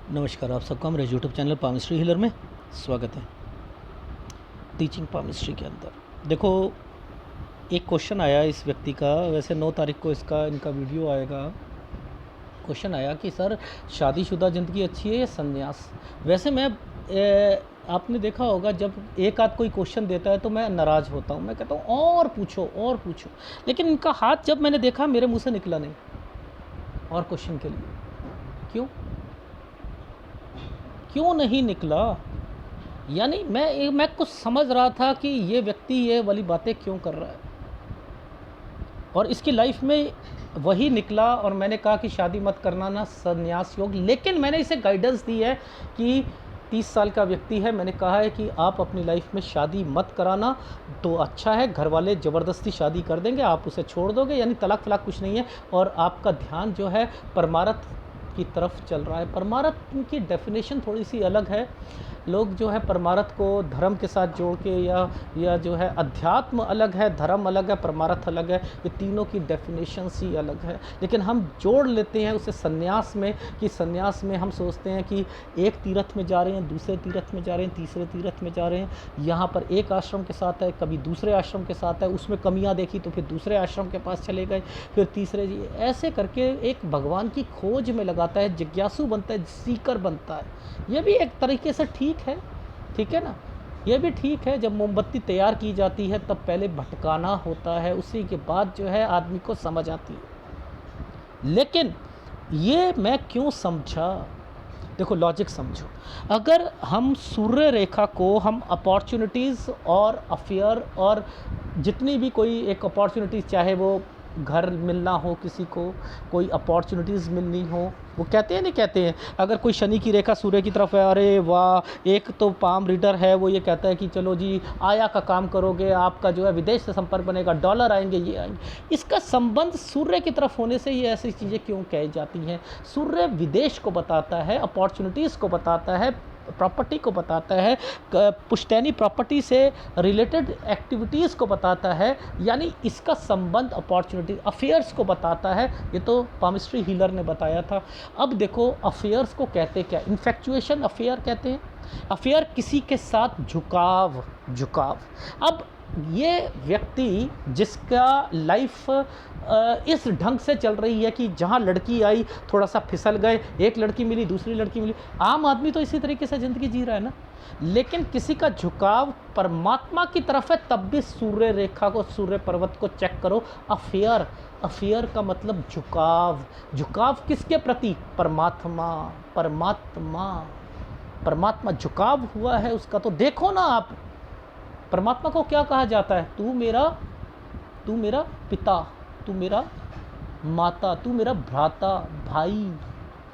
नमस्कार, आप सबका हमारे यूट्यूब चैनल पामिस्ट्री हीलर में स्वागत है। टीचिंग पामिस्ट्री के अंदर देखो, एक क्वेश्चन आया इस व्यक्ति का। वैसे 9 तारीख को इनका वीडियो आएगा। क्वेश्चन आया कि सर, शादीशुदा ज़िंदगी अच्छी है या संन्यास। वैसे आपने देखा होगा, जब एक आध कोई क्वेश्चन देता है तो मैं नाराज़ होता हूँ। मैं कहता हूँ और पूछो और पूछो, लेकिन इनका हाथ जब मैंने देखा मेरे मुँह से निकला नहीं और क्वेश्चन के लिए। क्यों नहीं निकला? यानी मैं कुछ समझ रहा था कि ये व्यक्ति ये वाली बातें क्यों कर रहा है, और इसकी लाइफ में वही निकला। और मैंने कहा कि शादी मत करना ना, संन्यास योग। लेकिन मैंने इसे गाइडेंस दी है कि 30 साल का व्यक्ति है, मैंने कहा है कि आप अपनी लाइफ में शादी मत कराना तो अच्छा है। घर वाले ज़बरदस्ती शादी कर देंगे, आप उसे छोड़ दोगे, यानी तलाक फलाक कुछ नहीं है। और आपका ध्यान जो है परमार्थ की तरफ चल रहा है। परमार्थ की डेफिनेशन थोड़ी सी अलग है। लोग जो है परमार्थ को धर्म के साथ जोड़ के या जो है, अध्यात्म अलग है, धर्म अलग है, परमार्थ अलग है। ये तीनों की डेफिनेशन ही अलग है। लेकिन हम जोड़ लेते हैं उसे संन्यास में, कि संन्यास में हम सोचते हैं कि एक तीर्थ में जा रहे हैं, दूसरे तीर्थ में जा रहे हैं, तीसरे तीर्थ में जा रहे हैं। यहाँ पर एक आश्रम के साथ है, कभी दूसरे आश्रम के साथ है, उसमें कमियाँ देखी तो फिर दूसरे आश्रम के पास चले गए, फिर तीसरे। ऐसे करके एक भगवान की खोज में लगाता है, जिज्ञासु बनता है, सीकर बनता है। ये भी एक तरीके से ठीक है ना। ये भी ठीक है। जब मोमबत्ती तैयार की जाती है तब पहले भटकाना होता है, उसी के बाद जो है आदमी को समझ आती है। लेकिन ये मैं क्यों समझा, देखो लॉजिक समझो। अगर हम सूर्य रेखा को हम अपॉर्चुनिटीज़ और अफेयर और जितनी भी कोई एक अपॉर्चुनिटीज़, चाहे वो घर मिलना हो, किसी को कोई अपॉर्चुनिटीज़ मिलनी हो, वो कहते हैं नहीं कहते हैं, अगर कोई शनि की रेखा सूर्य की तरफ है, अरे वाह। एक तो पाम रीडर है, वो ये कहता है कि चलो जी आया का काम करोगे, आपका जो है विदेश से संपर्क बनेगा, डॉलर आएंगे, ये आएंगे। इसका संबंध सूर्य की तरफ होने से ये ऐसी चीज़ें क्यों कही जाती हैं। सूर्य विदेश को बताता है, अपॉर्चुनिटीज़ को बताता है, प्रॉपर्टी को बताता है, पुश्तैनी प्रॉपर्टी से रिलेटेड एक्टिविटीज़ को बताता है। यानी इसका संबंध अपॉर्चुनिटी अफेयर्स को बताता है। ये तो पामिस्ट्री हीलर ने बताया था। अब देखो, अफेयर्स को कहते क्या, इन्फेक्चुएशन अफेयर कहते हैं। अफेयर किसी के साथ झुकाव। अब ये व्यक्ति जिसका लाइफ इस ढंग से चल रही है कि जहाँ लड़की आई थोड़ा सा फिसल गए, एक लड़की मिली, दूसरी लड़की मिली। आम आदमी तो इसी तरीके से ज़िंदगी जी रहा है ना। लेकिन किसी का झुकाव परमात्मा की तरफ है, तब भी सूर्य रेखा को, सूर्य पर्वत को चेक करो। अफेयर का मतलब झुकाव किसके प्रति? परमात्मा झुकाव हुआ है उसका। तो देखो ना आप, परमात्मा को क्या कहा जाता है? तू मेरा पिता, तू मेरा माता, तू मेरा भ्राता भाई,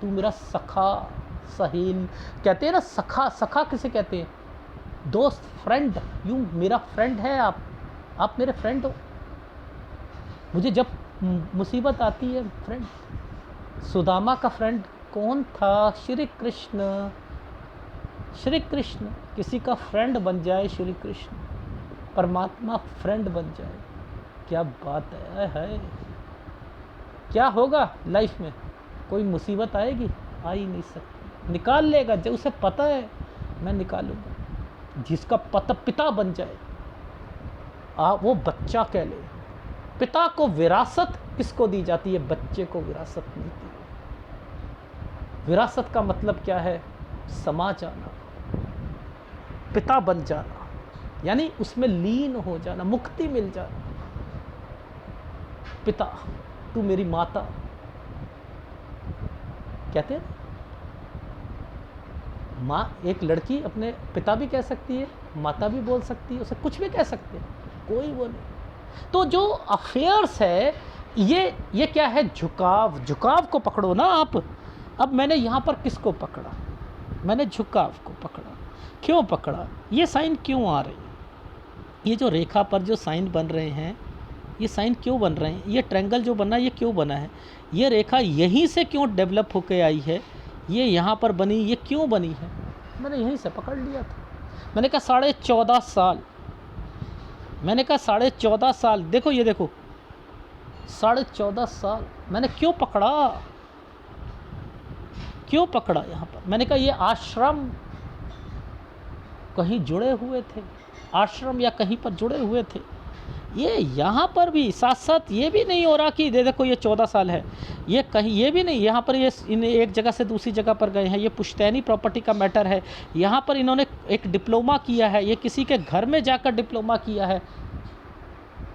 तू मेरा सखा सहेल। कहते हैं ना सखा किसे कहते हैं? दोस्त, फ्रेंड। यूँ मेरा फ्रेंड है आप मेरे फ्रेंड हो। मुझे जब मुसीबत आती है, फ्रेंड। सुदामा का फ्रेंड कौन था? श्री कृष्ण। किसी का फ्रेंड बन जाए श्री कृष्ण, परमात्मा फ्रेंड बन जाए, क्या बात है। क्या होगा लाइफ में? कोई मुसीबत आएगी? आ ही नहीं सकती। निकाल लेगा, जब उसे पता है मैं निकालूंगा। जिसका पिता बन जाए, वो बच्चा कह ले। पिता को विरासत किसको दी जाती है? बच्चे को विरासत मिलती है। विरासत का मतलब क्या है? समा जाना, पिता बन जाना, यानी उसमें लीन हो जाना, मुक्ति मिल जाना। पिता, तू मेरी माता, कहते हैं माँ। एक लड़की अपने पिता भी कह सकती है, माता भी बोल सकती है, उसे कुछ भी कह सकते हैं, कोई वो नहीं। तो जो अफेयर्स है, ये क्या है? झुकाव को पकड़ो ना आप। अब मैंने यहाँ पर किसको पकड़ा? मैंने झुकाव को पकड़ा। क्यों पकड़ा? ये साइन क्यों आ रहे हैं? ये जो रेखा पर जो साइन बन रहे हैं, ये साइन क्यों बन रहे हैं? ये ट्रायंगल जो बना, ये क्यों बना है? ये रेखा यहीं से क्यों डेवलप होकर आई है? ये यहाँ पर बनी, ये क्यों बनी है? मैंने यहीं से पकड़ लिया था। मैंने कहा 14.5 साल। मैंने कहा 14.5 साल। देखो, ये देखो, 14.5 साल मैंने क्यों पकड़ा? क्यों पकड़ा यहाँ पर? मैंने कहा ये आश्रम कहीं जुड़े हुए थे, आश्रम या कहीं पर जुड़े हुए थे। ये यहाँ पर भी साथ साथ ये भी नहीं हो रहा कि देखो ये 14 साल है, ये कहीं ये भी नहीं, यहाँ पर ये इन एक जगह से दूसरी जगह पर गए हैं, ये पुश्तैनी प्रॉपर्टी का मैटर है। यहाँ पर इन्होंने एक डिप्लोमा किया है, ये किसी के घर में जाकर डिप्लोमा किया है,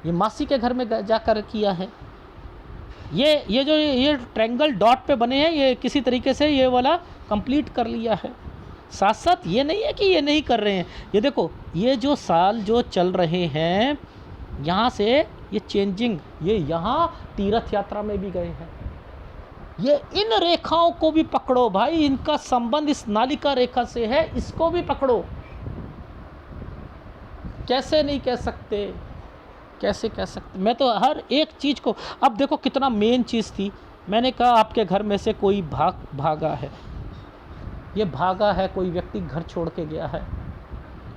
ये मासी के घर में जाकर किया है। ये जो ये ट्रायंगल डॉट पे बने हैं, ये किसी तरीके से ये वाला कंप्लीट कर लिया है। साथ साथ ये नहीं है कि ये नहीं कर रहे हैं, ये देखो ये जो साल जो चल रहे हैं यहाँ से ये चेंजिंग, ये यहाँ तीर्थ यात्रा में भी गए हैं। ये इन रेखाओं को भी पकड़ो भाई, इनका संबंध इस नालिका रेखा से है, इसको भी पकड़ो। कैसे नहीं कह सकते, कैसे कह सकते? मैं तो हर एक चीज़ को, अब देखो कितना मेन चीज़ थी, मैंने कहा आपके घर में से कोई भागा है, ये भागा है, कोई व्यक्ति घर छोड़ के गया है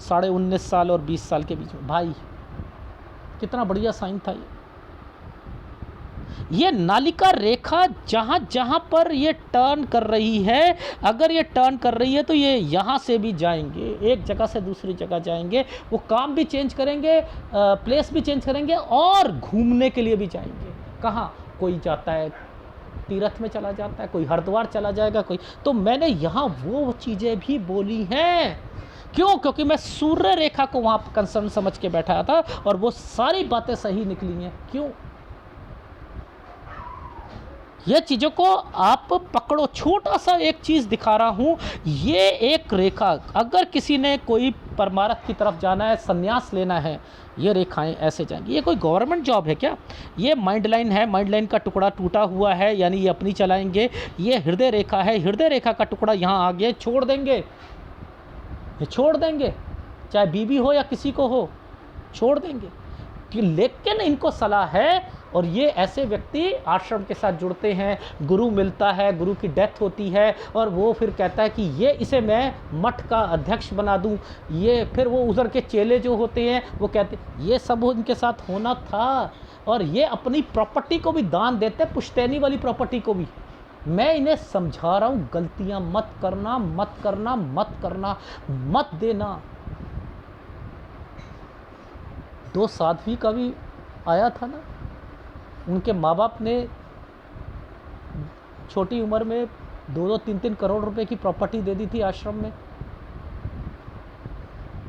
19.5 साल और 20 साल के बीच में। भाई कितना बढ़िया साइन था ये नालिका रेखा जहाँ जहाँ पर ये टर्न कर रही है, अगर ये टर्न कर रही है तो ये यहाँ से भी जाएंगे, एक जगह से दूसरी जगह जाएंगे, वो काम भी चेंज करेंगे, प्लेस भी चेंज करेंगे और घूमने के लिए भी जाएंगे। कहाँ? कोई जाता है तीर्थ में चला जाता है, कोई हरिद्वार चला जाएगा, कोई। तो मैंने यहाँ वो चीज़ें भी बोली हैं। क्यों? क्योंकि मैं सूर्य रेखा को वहाँ कंसर्न समझ के बैठा था और वो सारी बातें सही निकली हैं। क्यों? ये चीज़ों को आप पकड़ो। छोटा सा एक चीज़ दिखा रहा हूँ, ये एक रेखा, अगर किसी ने कोई परमार्थ की तरफ जाना है, संन्यास लेना है, ये रेखाएं ऐसे जाएंगी। ये कोई गवर्नमेंट जॉब है क्या? ये माइंड लाइन है, माइंड लाइन का टुकड़ा टूटा हुआ है, यानी ये अपनी चलाएंगे। ये हृदय रेखा है, हृदय रेखा का टुकड़ा यहाँ आ गया, छोड़ देंगे, ये छोड़ देंगे, चाहे बीवी हो या किसी को हो, छोड़ देंगे। लेकिन इनको सलाह है, और ये ऐसे व्यक्ति आश्रम के साथ जुड़ते हैं, गुरु मिलता है, गुरु की डेथ होती है और वो फिर कहता है कि ये इसे मैं मठ का अध्यक्ष बना दूं। ये फिर वो उधर के चेले जो होते हैं वो कहते, ये सब उनके साथ होना था। और ये अपनी प्रॉपर्टी को भी दान देते, पुश्तैनी वाली प्रॉपर्टी को भी। मैं इन्हें समझा रहा हूँ, गलतियाँ मत करना, मत करना, मत करना, मत देना। 2 साध्वी का भी आया था ना, उनके माँ बाप ने छोटी उम्र में 2-2, 3-3 करोड़ रुपए की प्रॉपर्टी दे दी थी आश्रम में।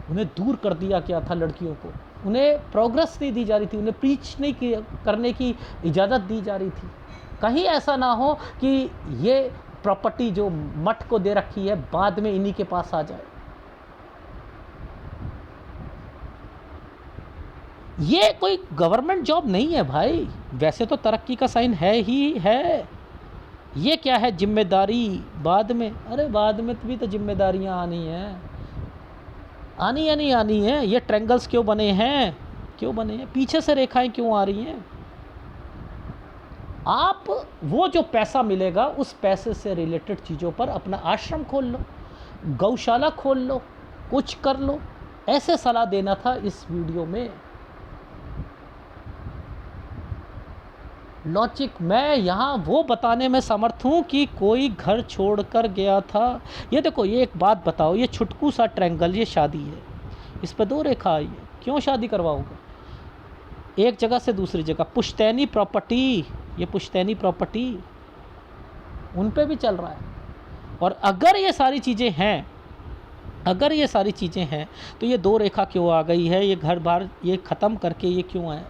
उन्हें दूर कर दिया क्या था लड़कियों को, उन्हें प्रोग्रेस नहीं दी जा रही थी, उन्हें प्रीच नहीं करने की इजाज़त दी जा रही थी। कहीं ऐसा ना हो कि ये प्रॉपर्टी जो मठ को दे रखी है बाद में इन्हीं के पास आ जाए। ये कोई गवर्नमेंट जॉब नहीं है भाई, वैसे तो तरक्की का साइन है ही है। ये क्या है? जिम्मेदारी बाद में। अरे बाद में भी तो जिम्मेदारियां आनी हैं, आनी है, नहीं आनी है। ये ट्रायंगल्स क्यों बने हैं? क्यों बने हैं? पीछे से रेखाएं क्यों आ रही हैं? आप वो जो पैसा मिलेगा उस पैसे से रिलेटेड चीज़ों पर अपना आश्रम खोल लो, गौशाला खोल लो, कुछ कर लो। ऐसे सलाह देना था इस वीडियो में। लॉजिक मैं यहाँ वो बताने में समर्थ हूँ कि कोई घर छोड़कर गया था। ये देखो, ये एक बात बताओ, ये छुटकू सा ट्रायंगल, ये शादी है, इस पर 2 रेखा आई है, क्यों शादी करवाओगे? एक जगह से दूसरी जगह। पुश्तैनी प्रॉपर्टी, ये पुश्तैनी प्रॉपर्टी उन पे भी चल रहा है। और अगर ये सारी चीज़ें हैं, अगर ये सारी चीज़ें हैं तो ये 2 रेखा क्यों आ गई है? ये घर बार ये ख़त्म करके ये क्यों आए?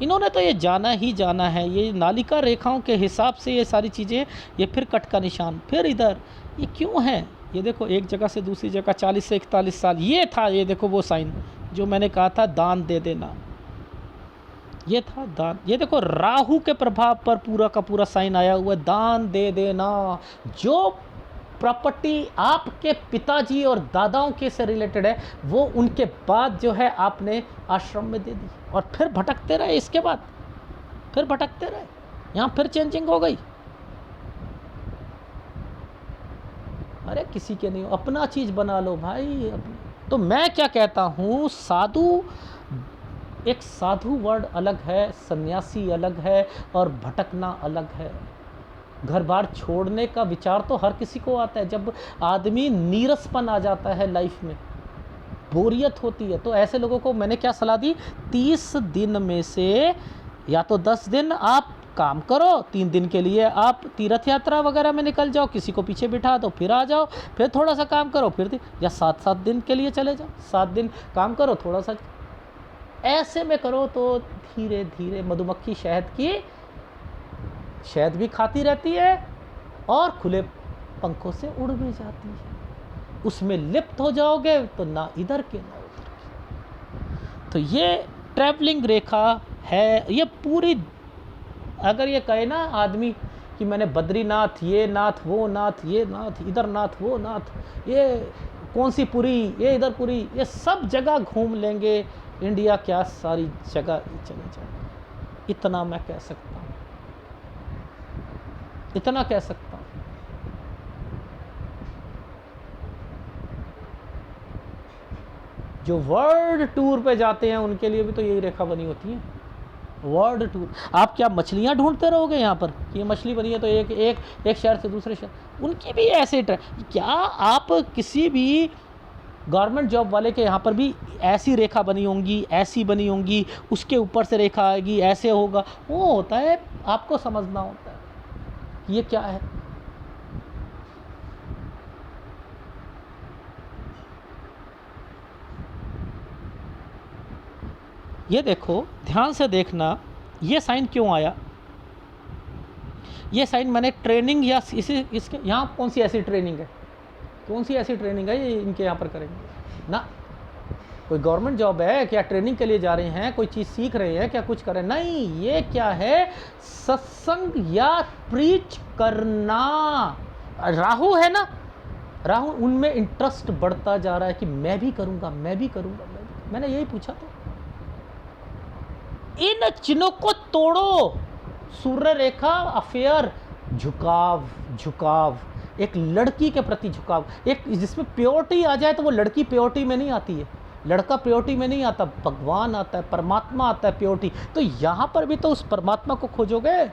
इन्होंने तो ये जाना ही जाना है। ये नालिका रेखाओं के हिसाब से ये सारी चीज़ें, ये फिर कट का निशान, फिर इधर, ये क्यों है? ये देखो, एक जगह से दूसरी जगह 40 से 41 साल, ये था, ये देखो वो साइन जो मैंने कहा था, दान दे देना, ये था दान। ये देखो, राहु के प्रभाव पर पूरा का पूरा साइन आया हुआ है, दान दे देना। जो प्रॉपर्टी आपके पिताजी और दादाओं के से रिलेटेड है, वो उनके बाद जो है आपने आश्रम में दे दी, और फिर भटकते रहे। इसके बाद फिर भटकते रहे, यहाँ फिर चेंजिंग हो गई। अरे किसी के नहीं, अपना चीज़ बना लो भाई। तो मैं क्या कहता हूँ, साधु, एक साधु वर्ड अलग है, सन्यासी अलग है, और भटकना अलग है। घर बार छोड़ने का विचार तो हर किसी को आता है। जब आदमी नीरसपन आ जाता है लाइफ में, बोरियत होती है, तो ऐसे लोगों को मैंने क्या सलाह दी, 30 दिन में से या तो 10 दिन आप काम करो, 3 दिन के लिए आप तीर्थ यात्रा वगैरह में निकल जाओ, किसी को पीछे बिठा दो, फिर आ जाओ, फिर थोड़ा सा काम करो, फिर या 7-7 दिन के लिए चले जाओ, 7 दिन काम करो, थोड़ा सा ऐसे में करो तो धीरे धीरे मधुमक्खी शहद भी खाती रहती है और खुले पंखों से उड़ भी जाती है। उसमें लिप्त हो जाओगे तो ना इधर के ना उधर के। तो ये ट्रैवलिंग रेखा है, ये पूरी, अगर ये कहे ना आदमी कि मैंने बद्रीनाथ, ये नाथ, वो नाथ, ये नाथ, इधर नाथ, वो नाथ, ये कौन सी पुरी, ये इधर पुरी, ये सब जगह घूम लेंगे, इंडिया क्या सारी जगह चले जाएंगे, इतना मैं कह सकता हूँ, इतना कह सकता हूँ। जो वर्ल्ड टूर पे जाते हैं उनके लिए भी तो यही रेखा बनी होती है, वर्ल्ड टूर। आप क्या मछलियां ढूंढते रहोगे यहाँ पर कि ये मछली बनी है तो एक शहर से दूसरे शहर, उनकी भी ऐसे क्या आप किसी भी गवर्नमेंट जॉब वाले के यहाँ पर भी ऐसी रेखा बनी होंगी, ऐसी बनी होंगी, उसके ऊपर से रेखा आएगी, ऐसे होगा, वो होता है, आपको समझना होता है ये क्या है। ये देखो, ध्यान से देखना, ये साइन क्यों आया, ये साइन मैंने ट्रेनिंग या इसके यहाँ कौन सी ऐसी ट्रेनिंग है, कौन सी ऐसी ट्रेनिंग है ये इनके यहाँ पर करेंगे ना, कोई गवर्नमेंट जॉब है क्या, ट्रेनिंग के लिए जा रहे हैं, कोई चीज़ सीख रहे हैं क्या, कुछ कर रहे हैं, नहीं, ये क्या है, सत्संग या प्रीच करना। राहु है ना, राहु, उनमें इंटरेस्ट बढ़ता जा रहा है कि मैं भी करूँगा, मैं भी करूँगा, मैंने यही पूछा था। इन चिन्हों को तोड़ो, सूर्य रेखा अफेयर, झुकाव, एक लड़की के प्रति झुकाव, एक जिसमें प्योरिटी आ जाए, तो वो लड़की प्योरिटी में नहीं आती है, लड़का प्योरिटी में नहीं आता, भगवान आता है, परमात्मा आता है प्योरिटी। तो यहाँ पर भी तो उस परमात्मा को खोजोगे,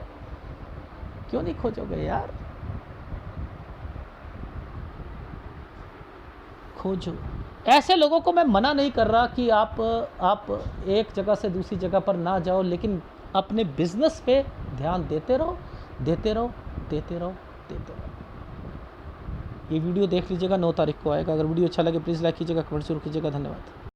क्यों नहीं खोजोगे यार, खोजो। ऐसे लोगों को मैं मना नहीं कर रहा कि आप एक जगह से दूसरी जगह पर ना जाओ, लेकिन अपने बिजनेस पे ध्यान देते रहो, देते रहो, देते रहो, देते रहो। ये वीडियो देख लीजिएगा, 9 तारीख को आएगा। अगर वीडियो अच्छा लगे प्लीज़ लाइक कीजिएगा, कमेंट जरूर कीजिएगा। धन्यवाद।